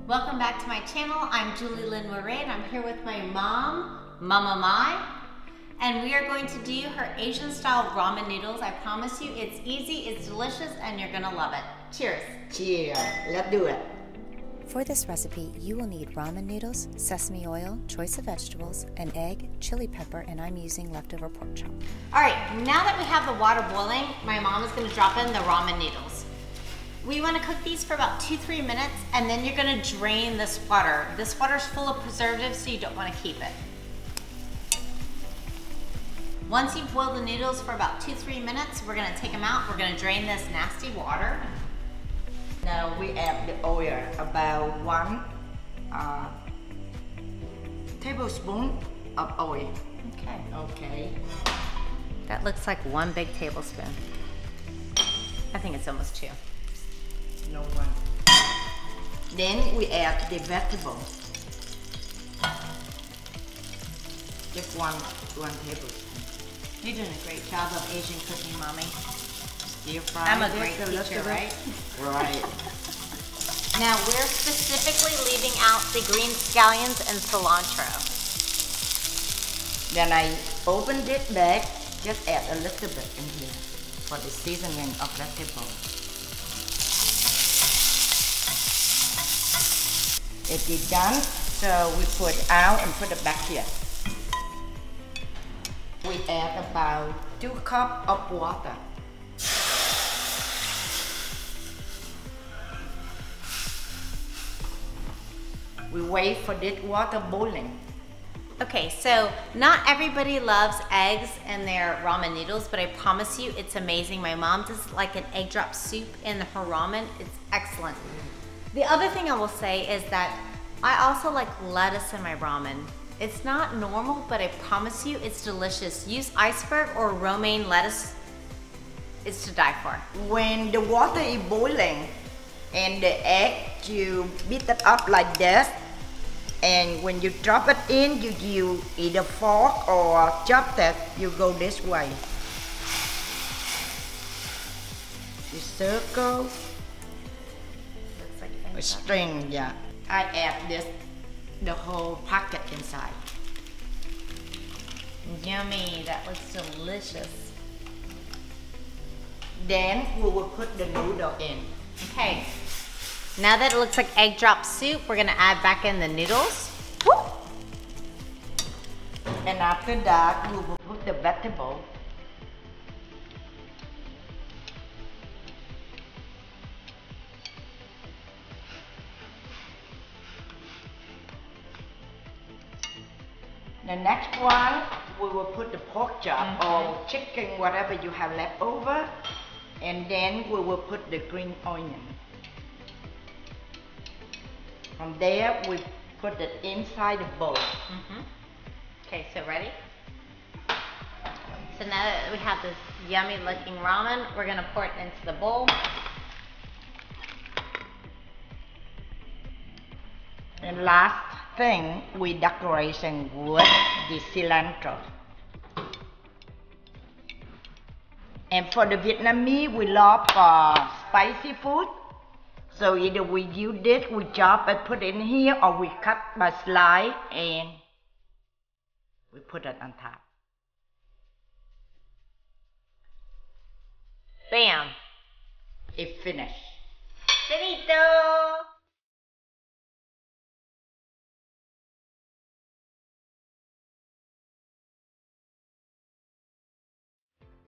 Welcome back to my channel. I'm Julie Lynn Mouret and I'm here with my mom, Mama Mai. And we are going to do her Asian style ramen noodles. I promise you it's easy, it's delicious, and you're gonna love it. Cheers. Cheers. Let's do it. For this recipe, you will need ramen noodles, sesame oil, choice of vegetables, an egg, chili pepper, and I'm using leftover pork chop. All right, now that we have the water boiling, my mom is gonna drop in the ramen noodles. We wanna cook these for about 2-3 minutes, and then you're gonna drain this water. This water is full of preservatives, so you don't wanna keep it. Once you've boiled the noodles for about 2-3 minutes, we're gonna take them out. We're gonna drain this nasty water. Now we add the oil, about 1 tablespoon of oil. Okay. Okay. That looks like 1 big tablespoon. I think it's almost 2. No one. Then we add the vegetable. Just one tablespoon. You're doing a great job of Asian cooking, Mommy. Stir fry. I'm a great teacher, right? Right. Now we're specifically leaving out the green scallions and cilantro. Then I opened it back, just add a little bit in here for the seasoning of vegetable. It is done, so we put out and put it back here. We add about 2 cups of water. We wait for this water boiling. Okay, so not everybody loves eggs in their ramen noodles, but I promise you it's amazing. My mom does like an egg drop soup in her ramen. It's excellent. The other thing I will say is that I also like lettuce in my ramen. It's not normal, but I promise you it's delicious. Use iceberg or romaine lettuce. It's to die for. When the water is boiling and the egg, you beat it up like this. And when you drop it in, you either fork or chop it, you go this way. You circle. Looks like A string, yeah. I add this, the whole packet inside. yummy, that looks delicious. Then we will put the noodle in. Okay, now that it looks like egg drop soup, we're gonna add back in the noodles. Woo! And after that, we will put the vegetable. The next one, we will put the pork chop or chicken, whatever you have left over. And then we will put the green onion. From there, we put it inside the bowl. Okay, so ready? So now that we have this yummy looking ramen, we're gonna pour it into the bowl. And last thing, we decoration with the cilantro. And for the Vietnamese, we love spicy food. So either we use this, we chop it, put it in here, or we cut by slice and we put it on top. Bam! It's finished. Finito!